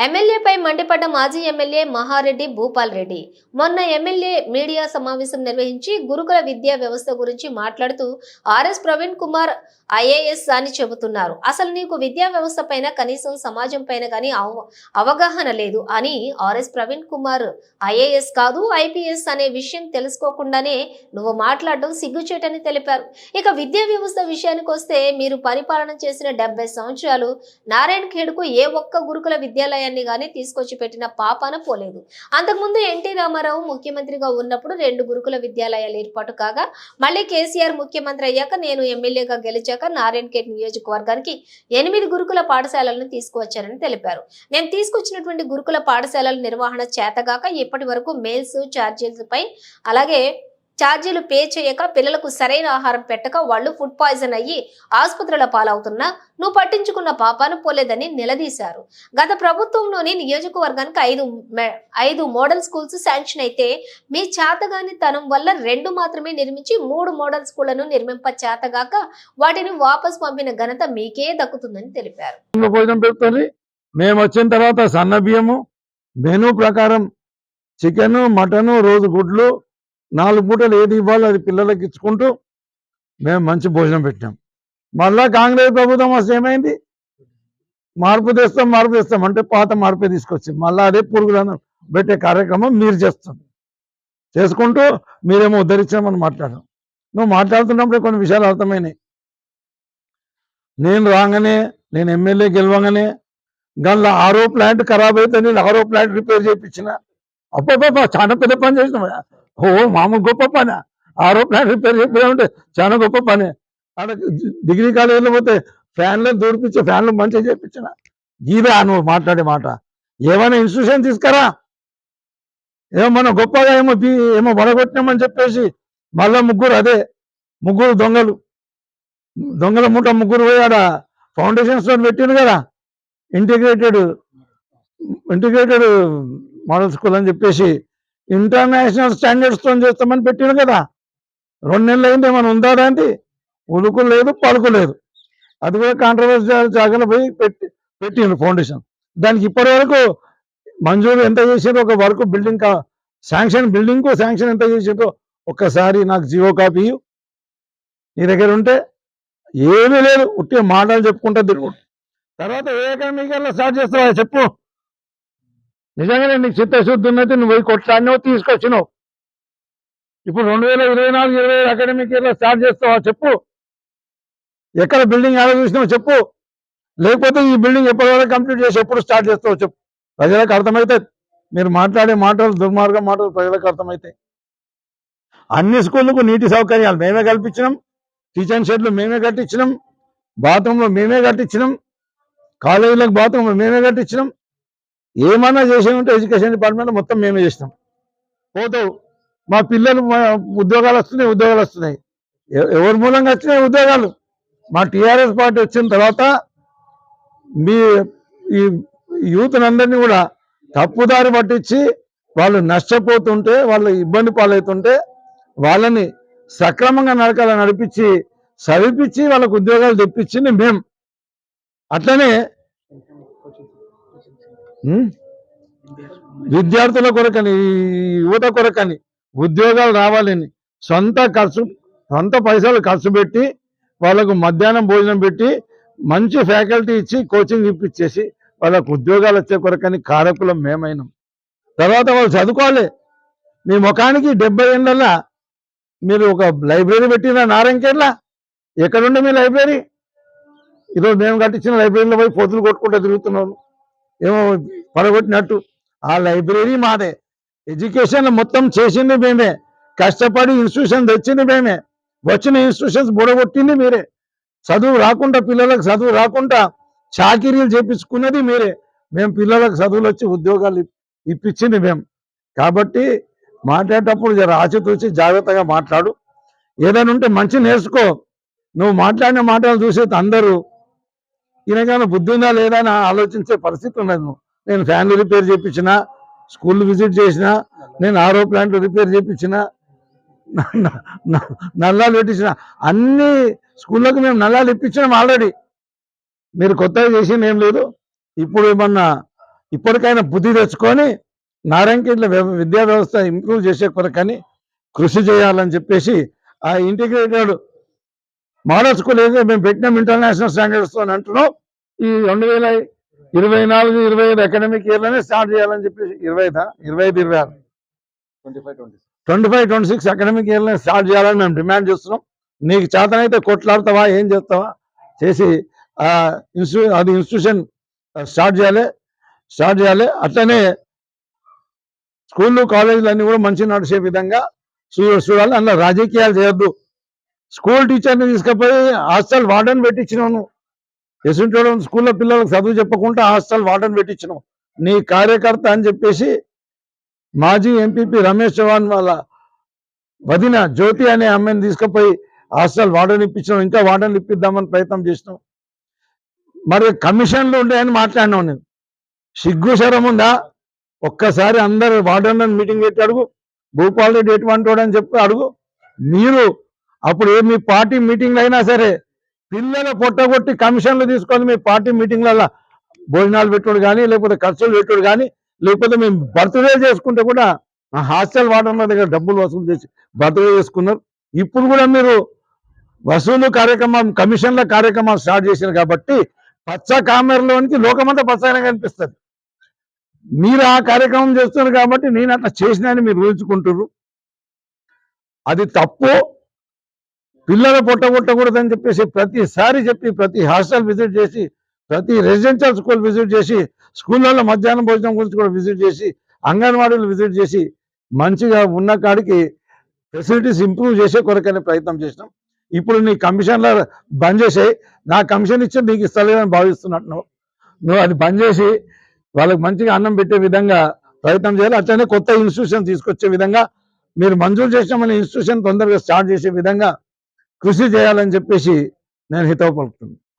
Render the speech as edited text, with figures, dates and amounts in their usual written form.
ఎమ్మెల్యేపై మండిపడ్డ మాజీ ఎమ్మెల్యే మహారెడ్డి భూపాల్ రెడ్డి మొన్న MLA media సమావేశం నిర్వహించి గురుకుల విద్యా వ్యవస్థ గురించి మాట్లాడుతూ ఆర్ఎస్ ప్రవీణ్ కుమార్ ఐఏఎస్ అని చెబుతున్నారు. అసలు నీకు విద్యా వ్యవస్థ పైన కనీసం సమాజం పైన కానీ అవగాహన లేదు అని ఆర్ఎస్ ప్రవీణ్ కుమార్ ఐఏఎస్ కాదు ఐపీఎస్ అనే విషయం తెలుసుకోకుండానే నువ్వు మాట్లాడడం సిగ్గుచేటని తెలిపారు. ఇక విద్యా వ్యవస్థ విషయానికి వస్తే మీరు పరిపాలన చేసిన 70 సంవత్సరాలు నారాయణ ఖేడ్కు ఏ ఒక్క గురుకుల విద్యాలయాన్ని గానీ తీసుకొచ్చి పెట్టిన పాపాన పోలేదు. అంతకుముందు ఎన్టీ రామారావు ముఖ్యమంత్రిగా ఉన్నప్పుడు 2 గురుకుల విద్యాలయాలు ఏర్పాటు కాగా మళ్ళీ కేసీఆర్ ముఖ్యమంత్రి అయ్యాక నేను ఎమ్మెల్యేగా గెలిచాక నారాయణ ఖేడ్ నియోజకవర్గానికి 8 గురుకుల పాఠశాలలను తీసుకువచ్చారని తెలిపారు. నేను తీసుకొచ్చినటువంటి గురుకుల పాఠశాలల నిర్వహణ చేతగాక ఇప్పటి వరకు మెయిల్స్ ఛార్జీలపై అలాగే ఛార్జీలు పే చేయక పిల్లలకు సరైన ఆహారం పెట్టక వాళ్ళు ఫుడ్ పాయిజన్ అయ్యి ఆసుపత్రుల పాలవుతున్నా నువ్వు పట్టించుకున్న పాపాన పోలేదని నిలదీశారు. గత ప్రభుత్వంలోని నియోజకవర్గానికి 5 మోడల్ స్కూల్స్ శాంక్షన్ అయితే మీ చేతగాని తనం వల్ల 2 మాత్రమే నిర్మించి 3 మోడల్ స్కూళ్లను నిర్మింప చేతగాక వాటిని వాపస్ పంపిన ఘనత మీకే దక్కుతుందని తెలిపారు. మేము వచ్చిన తర్వాత సన్న బియ్యము మెనూ ప్రకారం చికెన్ మటన్ రోజు గుడ్లు 4 పూటలు ఏది ఇవ్వాలో అది పిల్లలకి ఇచ్చుకుంటూ మేము మంచి భోజనం పెట్టాం. మళ్ళా కాంగ్రెస్ ప్రభుత్వం వస్తే ఏమైంది, మార్పు తెస్తాం అంటే పాత మార్పే తీసుకొచ్చింది. మళ్ళీ అదే పురుగులను పెట్టే కార్యక్రమం మీరు చేసుకుంటూ మీరేమో ఉద్ధరించామని మాట్లాడడం. నువ్వు మాట్లాడుతున్నప్పుడే కొన్ని విషయాలు అర్థమైనాయి. నేను రాగానే నేను ఎమ్మెల్యే గెలవగానే గల్లా ఆరో ప్లాంట్ ఖరాబ్ అయితే నేను ఆరో ప్లాంట్ రిపేర్ చేయించిన. అబ్బా చాలా పెద్ద పని చేసిన. మామూలు గొప్ప పని. ఆరో ప్లాంట్ రిపేర్ చేయించాలంటే చాలా గొప్ప పని. అక్కడ డిగ్రీ కాలేజీలో పోతే ఫ్యాన్లు దూడిపించి ఫ్యాన్లు మంచిగా చేయించిన. గీవే నువ్వు మాట్లాడే మాట. ఏమైనా ఇన్స్టిట్యూషన్ తీసుకురా, ఏమో మనం గొప్పగా ఏమో వడగొట్టినామని చెప్పేసి మళ్ళా ముగ్గురు దొంగల మూట ముగ్గురు పోయి ఆడ ఫౌండేషన్ స్టోన్ పెట్టింది కదా, ఇంటిగ్రేటెడ్ మోడల్ స్కూల్ అని చెప్పేసి ఇంటర్నేషనల్ స్టాండర్డ్స్తో చేస్తామని పెట్టిండు కదా. 2 నెలలు అయింది. ఏమైనా ఉందా అంటే ఉడుకు లేదు పలుకు లేదు. అది కూడా కాంట్రవర్షియల్ జాగాలో పోయి పెట్టిండు ఫౌండేషన్. దానికి ఇప్పటి వరకు మంజూరు ఎంత చేసిందో, ఒక వర్క్ బిల్డింగ్ శాంక్షన్ ఎంత చేసిందో ఒక్కసారి నాకు జీవో కాపీ నీ దగ్గర ఉంటే. ఏమీ లేదు, ఉట్టి మాటలు చెప్పుకుంటా తిరుగు. తర్వాత ఏ అకాడమిక్ ఇయర్లో స్టార్ట్ చేస్తావా చెప్పు. నిజంగానే నీకు చిత్తశుద్ధి ఉన్నది, నువ్వు పోయి కొట్లాడినావు తీసుకొచ్చినావు. ఇప్పుడు 2024-25 అకాడమిక్ ఇయర్లో స్టార్ట్ చేస్తావా చెప్పు. ఎక్కడ బిల్డింగ్ ఎలా చూసినావు చెప్పు. లేకపోతే ఈ బిల్డింగ్ ఎప్పటి వరకు కంప్లీట్ చేసి ఎప్పుడు స్టార్ట్ చేస్తావో చెప్పు. ప్రజలకు అర్థమవుతాయి. మీరు మాట్లాడే మాటలు దుర్మార్గ మాటలు ప్రజలకు అర్థమవుతాయి. అన్ని స్కూళ్ళకు నీటి సౌకర్యాలు మేమే కల్పించినాం, కిచెన్ షెడ్లు మేమే కట్టించినాం, బాత్రూంలో మేమే కట్టించినాం, కాలేజీలకు బాత్రూంలో మేమే కట్టించినాం. ఏమన్నా చేసేమంటే ఎడ్యుకేషన్ డిపార్ట్మెంట్ మొత్తం మేమే చేసినాం. పోతావు మా పిల్లలు ఉద్యోగాలు వస్తున్నాయి. ఎవరి మూలంగా వచ్చినాయి ఉద్యోగాలు? మా టీఆర్ఎస్ పార్టీ వచ్చిన తర్వాత మీ ఈ యూత్నందరినీ కూడా తప్పుదారి పట్టించి వాళ్ళు నష్టపోతుంటే, వాళ్ళు ఇబ్బంది పాలవుతుంటే వాళ్ళని సక్రమంగా నడిపించి చదివిపించి వాళ్ళకు ఉద్యోగాలు తెప్పించింది మేము. అట్లనే విద్యార్థుల కొరకని, యువత కొరకని ఉద్యోగాలు రావాలని సొంత పైసలు ఖర్చు పెట్టి వాళ్ళకు మధ్యాహ్నం భోజనం పెట్టి మంచి ఫ్యాకల్టీ ఇచ్చి కోచింగ్ ఇప్పించేసి వాళ్ళకు ఉద్యోగాలు వచ్చే కొరకని కారకులం మేమైనాం. తర్వాత వాళ్ళు చదువుకోవాలి. మీ ముఖానికి 70 ఏళ్ళ మీరు ఒక లైబ్రరీ పెట్టిన నారాయణఖేడ్లా ఎక్కడుండే మీ లైబ్రరీ? ఈరోజు మేము కట్టించిన లైబ్రరీలో పోయి పొద్దులు కొట్టుకుంటూ తిరుగుతున్నాను ఏమో పడగొట్టినట్టు. ఆ లైబ్రరీ మాదే. ఎడ్యుకేషన్ మొత్తం చేసింది మేమే. కష్టపడి ఇన్స్టిట్యూషన్ తెచ్చింది మేమే. వచ్చిన ఇన్స్టిట్యూషన్స్ బుడగొట్టింది మీరే. పిల్లలకు చదువు రాకుండా చాకిరీలు చేపించుకున్నది మీరే. మేము పిల్లలకు చదువులు వచ్చి ఉద్యోగాలు ఇప్పించింది మేము. కాబట్టి మాట్లాడేటప్పుడు జర ఆచితూచి జాగ్రత్తగా మాట్లాడు. ఏదైనా ఉంటే మంచి నేర్చుకో. నువ్వు మాట్లాడిన మాటలు చూసి అందరూ ఈయనకైనా బుద్ధి ఉందా లేదా అని ఆలోచించే పరిస్థితి ఉన్నది. నేను ఫ్యాన్లు రిపేర్ చేయించిన, స్కూల్ విజిట్ చేసిన, నేను ఆరో ప్లాంట్లు రిపేర్ చేయించిన, నల్లాలు పెట్టించిన, అన్ని స్కూళ్ళకు మేము నల్లాలు ఇప్పించినాం ఆల్రెడీ. మీరు కొత్తగా చేసింది ఏం లేదు. ఇప్పుడు ఏమన్నా ఇప్పటికైనా బుద్ధి తెచ్చుకొని నారాయణఖేడ్ల విద్యా వ్యవస్థ ఇంప్రూవ్ చేసే కొరకని కృషి చేయాలని చెప్పేసి ఆ ఇంటిగ్రేటెడ్ మోడల్ స్కూల్ ఏదైతే మేము పెట్టినాం ఇంటర్నేషనల్ స్టాండర్డ్స్ అని అంటున్నాం, ఈ 2024-25 అకాడమిక్ ఇయర్లోనే స్టార్ట్ చేయాలని చెప్పేసి 25-26 అకాడమిక్ ఇయర్లోనే స్టార్ట్ చేయాలని మేము డిమాండ్ చేస్తున్నాం. నీకు చేతనైతే కొట్లాడతావా, ఏం చేస్తావా చేసి అది ఇన్స్టిట్యూషన్ స్టార్ట్ చేయాలి. అట్లనే స్కూళ్ళు కాలేజీలు అన్నీ కూడా మంచి నడిచే విధంగా చూడాలి. అందులో రాజకీయాలు చేయొద్దు. స్కూల్ టీచర్ని తీసుకుపోయి హాస్టల్ వార్డెన్ పెట్టించినావు. ఎసుంటోడు స్కూల్లో పిల్లలకు చదువు చెప్పకుండా హాస్టల్ వార్డెన్ పెట్టించినావు. నీ కార్యకర్త అని చెప్పేసి మాజీ ఎంపీపీ రమేష్ చౌహాన్ వాళ్ళ వదిన జ్యోతి అనే అమ్మాయిని తీసుకుపోయి హాస్టల్ వార్డెన్ ఇప్పించినావు. ఇంకా వార్డెన్లు ఇప్పిద్దామని ప్రయత్నం చేసినావు. మరి కమిషన్లు ఉంటాయని మాట్లాడినావు. నేను సిగ్గు శరం ఉందా? ఒక్కసారి అందరు వార్డెన్ మీటింగ్ పెట్టి అడుగు, భూపాల్ రెడ్డి ఎటువంటి వాడు అని చెప్పి అడుగు. మీరు అప్పుడు మీ పార్టీ మీటింగ్లు అయినా సరే పిల్లల పొట్టగొట్టి కమిషన్లు తీసుకొని మీ పార్టీ మీటింగ్లలో భోజనాలు పెట్టుడు కానీ, లేకపోతే ఖర్చులు పెట్టుడు కానీ, లేకపోతే మేము బర్త్డే చేసుకుంటే కూడా హాస్టల్ వార్డెన్ల దగ్గర డబ్బులు వసూలు చేసి బర్త్డే చేసుకున్నారు. ఇప్పుడు కూడా మీరు వసూలు కార్యక్రమం, కమిషన్ల కార్యక్రమం స్టార్ట్ చేశారు కాబట్టి పచ్చ కామెరలోనికి లోకమంతా పచ్చగా కనిపిస్తుంది. మీరు ఆ కార్యక్రమం చేస్తున్నారు కాబట్టి నేను అట్లా చేసినాని మీరు ఊహించుకుంటున్నారు. అది తప్పు. పిల్లలు పొట్టగొట్టకూడదని చెప్పేసి ప్రతిసారి చెప్పి ప్రతి హాస్టల్ విజిట్ చేసి, ప్రతి రెసిడెన్షియల్ స్కూల్ విజిట్ చేసి, స్కూళ్ళల్లో మధ్యాహ్నం భోజనం గురించి కూడా విజిట్ చేసి, అంగన్వాడీలు విజిట్ చేసి మంచిగా ఉన్న కాడికి ఫెసిలిటీస్ ఇంప్రూవ్ చేసే కొరకనే ప్రయత్నం చేసినాం. ఇప్పుడు నీ కమిషన్లో బంద్ చేసేయి. నా కమిషన్ ఇచ్చి నీకు ఇస్తలేదని భావిస్తున్నట్టు నువ్వు అది బంద్ చేసి వాళ్ళకి మంచిగా అన్నం పెట్టే విధంగా ప్రయత్నం చేయాలి. అట్లనే కొత్త ఇన్స్టిట్యూషన్ తీసుకొచ్చే విధంగా మీరు మంజూరు చేసిన ఇన్స్టిట్యూషన్ తొందరగా స్టార్ట్ చేసే విధంగా కృషి చేయాలని చెప్పేసి నేను హితవు పలుకుతున్నాను.